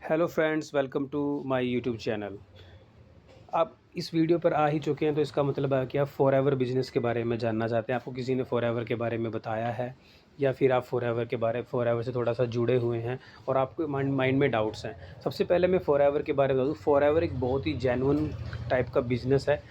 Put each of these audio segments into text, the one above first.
Hello friends, welcome to my YouTube channel. आप इस video पर आ ही चुके हैं, तो इसका मतलब है कि आप फॉरएवर बिजनेस के बारे में जानना चाहते हैं। आपको किसी ने फॉरएवर के बारे में बताया है या फिर आप फॉरएवर से थोड़ा सा जुड़े हुए हैं और आपके माइंड में डाउट्स हैं। सबसे पहले मैं फॉरएवर के बारे में बता दूँ। फॉरएवर एक बहुत ही जेन्युइन टाइप का बिज़नेस है।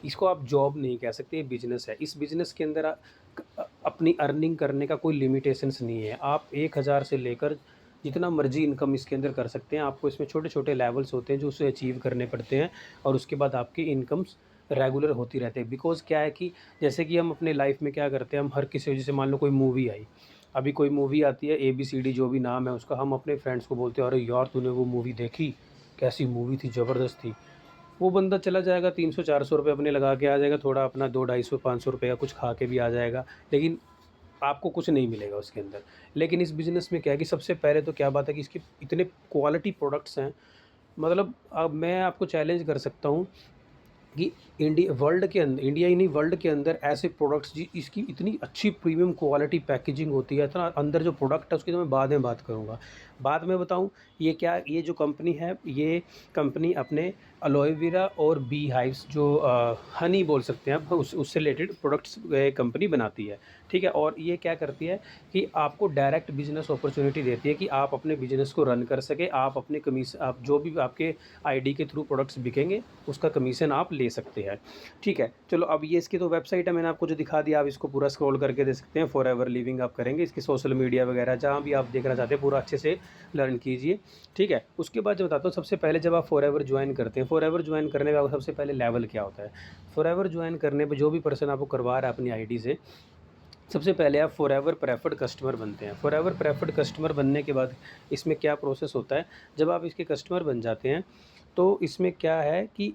इसको आप जॉब नहीं कह सकते, ये बिज़नेस है। इस बिज़नेस के अंदर अपनी अर्निंग करने का कोई लिमिटेशंस नहीं है। आप 1000 से लेकर जितना मर्जी इनकम इसके अंदर कर सकते हैं। आपको इसमें छोटे छोटे लेवल्स होते हैं जो उसे अचीव करने पड़ते हैं, और उसके बाद आपकी इनकम्स रेगुलर होती रहती है। बिकॉज़ क्या है कि जैसे कि हम अपने लाइफ में क्या करते हैं, हम हर किसी, जैसे मान लो कोई मूवी आई, अभी कोई मूवी आती है, ABCD जो भी नाम है उसका, हम अपने फ्रेंड्स को बोलते हैं, अरे यार तूने वो मूवी देखी, कैसी मूवी थी, ज़बरदस्त थी। वो बंदा चला जाएगा, 300-400 रुपये अपने लगा के आ जाएगा, थोड़ा अपना 200-250 रुपये का कुछ खा के भी आ जाएगा, लेकिन आपको कुछ नहीं मिलेगा उसके अंदर। लेकिन इस बिज़नेस में क्या है कि सबसे पहले तो क्या बात है कि इसके इतने क्वालिटी प्रोडक्ट्स हैं। मतलब अब मैं आपको चैलेंज कर सकता हूँ कि इंडिया ही नहीं, वर्ल्ड के अंदर ऐसे प्रोडक्ट्स जी, इसकी इतनी अच्छी प्रीमियम क्वालिटी पैकेजिंग होती है, इतना अंदर जो प्रोडक्ट है उसकी तो मैं बाद में बात करूँगा। बाद में बताऊँ, ये जो कंपनी है, ये कंपनी अपने एलोवेरा और बी हाइव्स जो हनी बोल सकते हैं आप, उससे रिलेटेड प्रोडक्ट्स कंपनी बनाती है। ठीक है, और ये क्या करती है कि आपको डायरेक्ट बिजनेस अपॉर्चुनिटी देती है कि आप अपने बिजनेस को रन कर सके। आप अपने कमीशन, आप जो भी आपके आईडी के थ्रू प्रोडक्ट्स बिकेंगे उसका कमीशन आप ले सकते हैं। ठीक है, चलो अब ये इसकी तो वेबसाइट है, मैंने आपको जो दिखा दिया, आप इसको पूरा स्क्रॉल करके दे सकते हैं। फॉरएवर लिविंग आप करेंगे, इसकी सोशल मीडिया वगैरह जहाँ भी आप देखना चाहते हैं पूरा अच्छे से लर्न कीजिए। ठीक है, उसके बाद जो बताता हूँ, सबसे पहले जब आप फॉरएवर ज्वाइन करते हैं, फॉरएवर ज्वाइन करने का सबसे पहले लेवल क्या होता है। फॉरएवर ज्वाइन करने पर जो भी पर्सन आपको करवा रहा है अपनी आईडी से, सबसे पहले आप फॉरएवर प्रेफर्ड कस्टमर बनते हैं। फॉरएवर प्रेफर्ड कस्टमर बनने के बाद इसमें क्या प्रोसेस होता है, जब आप इसके कस्टमर बन जाते हैं तो इसमें क्या है कि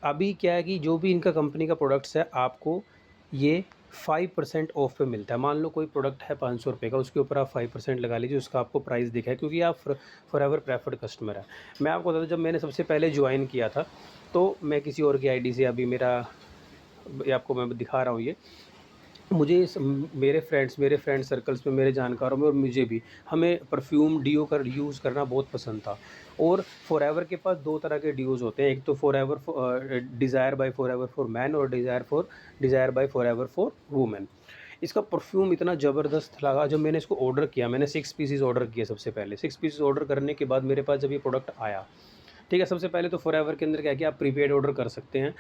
अभी क्या है कि जो भी इनका कंपनी का प्रोडक्ट्स है, आपको ये 5% ऑफ पे मिलता है। मान लो कोई प्रोडक्ट है 500 रुपये का, उसके ऊपर आप 5% लगा लीजिए, उसका आपको प्राइस दिखा है, क्योंकि आप फॉरएवर प्रेफर्ड कस्टमर है। मैं आपको बता दूं, जब मैंने सबसे पहले ज्वाइन किया था तो मैं किसी और की आईडी से, अभी मेरा, ये आपको मैं दिखा रहा हूँ, ये मुझे मेरे फ्रेंड सर्कल्स में, मेरे जानकारों में और मुझे भी, हमें परफ्यूम डीओ कर यूज़ करना बहुत पसंद था। और फॉरएवर के पास दो तरह के डीओज़ होते हैं, एक तो forever desire by forever for man, और desire by forever for women. इसका परफ्यूम इतना ज़बरदस्त लगा, जब मैंने इसको ऑर्डर किया, मैंने 6 पीसेस ऑर्डर किए। सबसे पहले 6 पीसेस ऑर्डर करने के बाद मेरे पास जब ये प्रोडक्ट आया, ठीक है, सबसे पहले तो फॉरएवर के अंदर क्या है कि आप प्रीपेड ऑर्डर कर सकते हैं।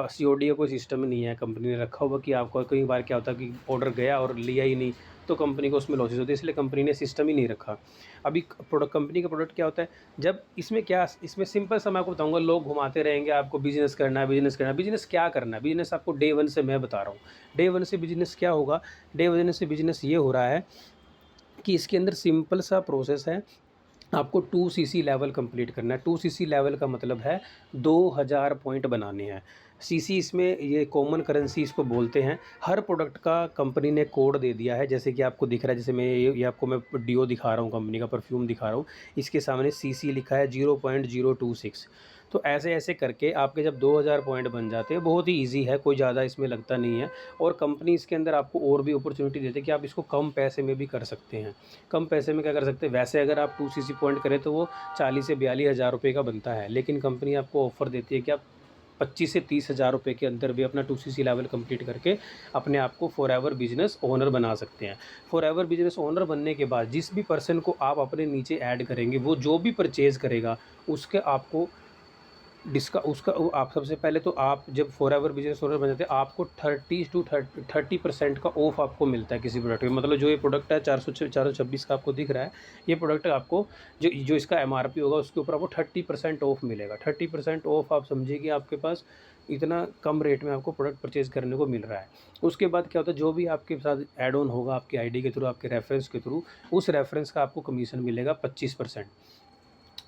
COD का कोई सिस्टम नहीं है, कंपनी ने रखा हुआ कि आपको, कई बार क्या होता है कि ऑर्डर गया और लिया ही नहीं, तो कंपनी को उसमें लॉसेस होते हैं, इसलिए कंपनी ने सिस्टम ही नहीं रखा। अभी प्रोडक्ट, कंपनी का प्रोडक्ट क्या होता है, जब इसमें क्या, इसमें सिंपल सा मैं आपको बताऊंगा, लोग घुमाते रहेंगे आपको, बिजनेस करना है, बिजनेस करना है। बिजनेस क्या करना है, बिजनेस आपको डे वन से मैं बता रहा हूँ। डे वन से बिजनेस क्या होगा, डे वन से बिजनेस ये हो रहा है कि इसके अंदर सिंपल सा प्रोसेस है। आपको 2CC लेवल कंप्लीट करना है। 2CC लेवल का मतलब है 2000 पॉइंट बनाने हैं। CC इसमें ये कॉमन करेंसी इसको बोलते हैं। हर प्रोडक्ट का कंपनी ने कोड दे दिया है, जैसे कि आपको दिख रहा है, जैसे मैं ये आपको मैं डीओ दिखा रहा हूँ, कंपनी का परफ्यूम दिखा रहा हूँ, इसके सामने CC लिखा है 0.026। तो ऐसे ऐसे करके आपके जब 2000 पॉइंट बन जाते हैं, बहुत ही ईजी है, कोई ज़्यादा इसमें लगता नहीं है। और कंपनी इसके अंदर आपको और भी अपॉर्चुनिटी देती है कि आप इसको कम पैसे में भी कर सकते हैं। कम पैसे में क्या कर सकते हैं, वैसे अगर आप 2CC पॉइंट करें तो वो 40 से 42 हज़ार रुपये का बनता है, लेकिन कंपनी आपको ऑफ़र देती है कि आप 25 से 30 हज़ार रुपये के अंदर भी अपना 2CC लेवल कंप्लीट करके अपने आप को फॉरएवर बिजनेस ओनर बना सकते हैं। फॉरएवर बिजनेस ओनर बनने के बाद जिस भी पर्सन को आप अपने नीचे ऐड करेंगे, वो जो भी परचेज़ करेगा उसके आपको डिस्का उसका वो, आप सबसे पहले तो आप जब फॉरएवर बिजनेस ओनर बन जाते हैं, आपको 30% का ऑफ आपको मिलता है किसी प्रोडक्ट में। मतलब जो ये प्रोडक्ट है 426 का आपको दिख रहा है, ये प्रोडक्ट आपको जो जो इसका MRP होगा उसके ऊपर आपको 30% ऑफ मिलेगा। 30% ऑफ आप समझिए कि आपके पास इतना कम रेट में आपको प्रोडक्ट परचेज़ करने को मिल रहा है। उसके बाद क्या होता है, जो भी आपके साथ ऐड ऑन होगा आपकी आईडी के थ्रू, आपके रेफरेंस के थ्रू, उस रेफरेंस का आपको कमीशन मिलेगा 25%।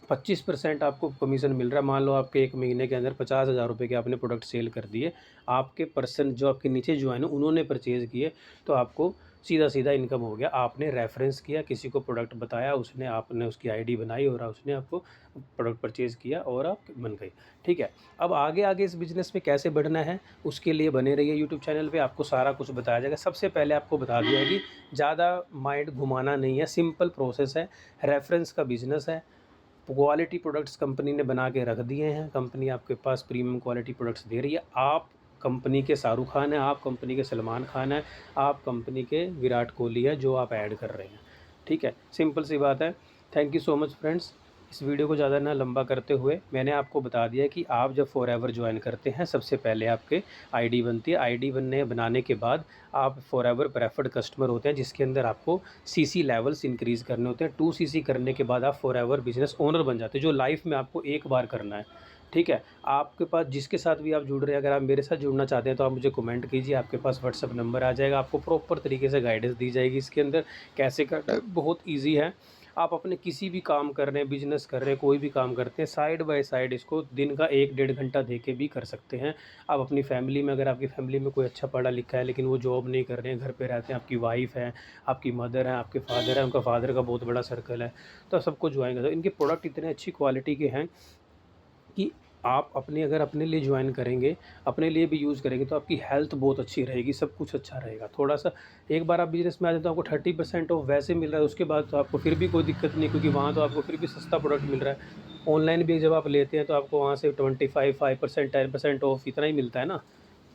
25% आपको कमीशन मिल रहा है। मान लो आपके 1 महीने के अंदर 50,000 रुपये के आपने प्रोडक्ट सेल कर दिए, आपके पर्सन जो आपके नीचे ज्वाइन है उन्होंने परचेज़ किए, तो आपको सीधा सीधा इनकम हो गया। आपने रेफरेंस किया, किसी को प्रोडक्ट बताया, उसने, आपने उसकी आईडी बनाई और उसने आपको प्रोडक्ट परचेज़ किया और आप बन गए। ठीक है, अब आगे आगे इस बिज़नेस में कैसे बढ़ना है, उसके लिए बने रहिए यूट्यूब चैनल पे, आपको सारा कुछ बताया जाएगा। सबसे पहले आपको बता दिया है कि ज़्यादा माइंड घुमाना नहीं है, सिंपल प्रोसेस है, रेफरेंस का बिज़नेस है। क्वालिटी प्रोडक्ट्स कंपनी ने बना के रख दिए हैं, कंपनी आपके पास प्रीमियम क्वालिटी प्रोडक्ट्स दे रही है। आप कंपनी के शाहरुख खान हैं, आप कंपनी के सलमान खान हैं, आप कंपनी के विराट कोहली हैं जो आप ऐड कर रहे हैं। ठीक है, सिंपल सी बात है। Thank you so much friends. इस वीडियो को ज़्यादा ना लंबा करते हुए मैंने आपको बता दिया कि आप जब फॉरएवर ज्वाइन करते हैं सबसे पहले आपके आईडी बनती है। आईडी बनाने के बाद आप फॉरएवर प्रेफर्ड कस्टमर होते हैं, जिसके अंदर आपको सीसी लेवल्स इंक्रीज़ करने होते हैं। 2 सीसी करने के बाद आप फॉरएवर बिजनेस ओनर बन जाते हैं, जो लाइफ में आपको एक बार करना है। ठीक है, आपके पास जिसके साथ भी आप जुड़ रहे हैं, अगर आप मेरे साथ जुड़ना चाहते हैं तो आप मुझे कमेंट कीजिए, आपके पास व्हाट्सअप नंबर आ जाएगा, आपको प्रॉपर तरीके से गाइडेंस दी जाएगी। इसके अंदर कैसे करना है बहुत ईजी है। आप अपने किसी भी काम कर रहे हैं, बिजनेस कर रहे हैं, कोई भी काम करते हैं, साइड बाय साइड इसको दिन का 1-1.5 घंटा दे के भी कर सकते हैं। आप अपनी फैमिली में, अगर आपकी फैमिली में कोई अच्छा पढ़ा लिखा है लेकिन वो जॉब नहीं कर रहे हैं, घर पे रहते हैं, आपकी वाइफ है, आपकी मदर है, आपके फादर है, उनका फादर का बहुत बड़ा सर्कल है, तो सबको ज्वाइन कर दो। इनके प्रोडक्ट इतने अच्छी क्वालिटी के हैं कि आप अगर अपने लिए ज्वाइन करेंगे, अपने लिए भी यूज़ करेंगे तो आपकी हेल्थ बहुत अच्छी रहेगी, सब कुछ अच्छा रहेगा। थोड़ा-सा एक बार आप बिज़नेस में आ जाए तो आपको 30% ऑफ वैसे मिल रहा है, उसके बाद तो आपको फिर भी कोई दिक्कत नहीं, क्योंकि वहाँ तो आपको फिर भी सस्ता प्रोडक्ट मिल रहा है। ऑनलाइन भी जब आप लेते हैं तो आपको वहाँ से 25% 10% ऑफ इतना ही मिलता है ना।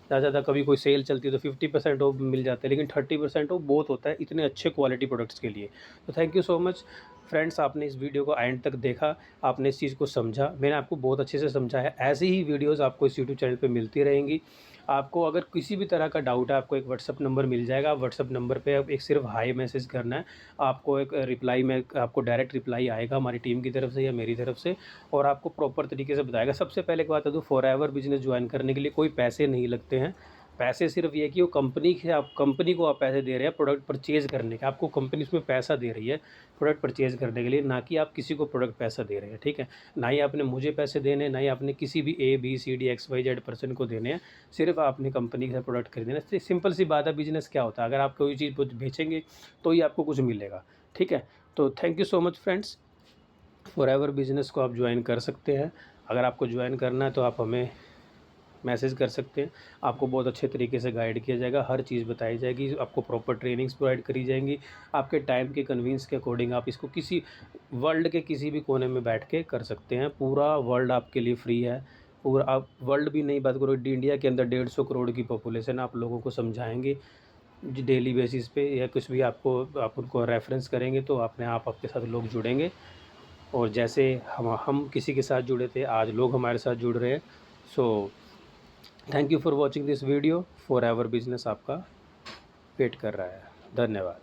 ज़्यादा से ज़्यादा कभी कोई सेल चलती है तो 50% ऑफ मिल जाता है, लेकिन 30% ऑफ बहुत होता है इतने अच्छे क्वालिटी प्रोडक्ट्स के लिए। तो thank you so much friends, आपने इस वीडियो को एंड तक देखा, आपने इस चीज़ को समझा, मैंने आपको बहुत अच्छे से समझाया। ऐसी ही वीडियोज़ आपको इस यूट्यूब चैनल पे मिलती रहेंगी। आपको अगर किसी भी तरह का डाउट है, आपको एक व्हाट्सअप नंबर मिल जाएगा। आप व्हाट्सअप नंबर पे आप एक सिर्फ हाय मैसेज करना है, आपको एक रिप्लाई में आपको डायरेक्ट रिप्लाई आएगा हमारी टीम की तरफ से या मेरी तरफ से, और आपको प्रॉपर तरीके से बताएगा। सबसे पहले एक बात है, तो फॉरएवर बिजनेस ज्वाइन करने के लिए कोई पैसे नहीं लगते हैं। पैसे सिर्फ ये कि वो कंपनी को आप पैसे दे रहे हैं प्रोडक्ट परचेज़ करने के, आपको कंपनी उसमें पैसा दे रही है प्रोडक्ट परचेज़ करने के लिए, ना कि आप किसी को प्रोडक्ट पैसा दे रहे हैं। ठीक है, ना ही आपने मुझे पैसे देने हैं, ना ही आपने किसी भी ABCD XYZ पर्सन को देने हैं, सिर्फ आपने कंपनी से प्रोडक्ट खरीदना है। सिंपल सी बात है, बिजनेस क्या होता है, अगर आप कोई चीज़ बेचेंगे तो ही आपको कुछ मिलेगा। ठीक है, तो thank you so much friends. Forever business को आप ज्वाइन कर सकते हैं। अगर आपको ज्वाइन करना है तो आप हमें मैसेज कर सकते हैं, आपको बहुत अच्छे तरीके से गाइड किया जाएगा, हर चीज़ बताई जाएगी, आपको प्रॉपर ट्रेनिंग्स प्रोवाइड करी जाएंगी। आपके टाइम के कन्वीनियंस के अकॉर्डिंग आप इसको किसी वर्ल्ड के किसी भी कोने में बैठ के कर सकते हैं। पूरा वर्ल्ड आपके लिए फ्री है। पूरा आप वर्ल्ड भी नहीं बात करो, इंडिया के अंदर 150 करोड़ की पॉपुलेशन, आप लोगों को समझाएंगे डेली बेसिस पे, या कुछ भी आप उनको रेफरेंस करेंगे तो अपने आप आपके साथ लोग जुड़ेंगे। और जैसे हम किसी के साथ जुड़े थे, आज लोग हमारे साथ जुड़ रहे हैं। So thank you for watching this video. Forever business आपका वेट कर रहा है। धन्यवाद।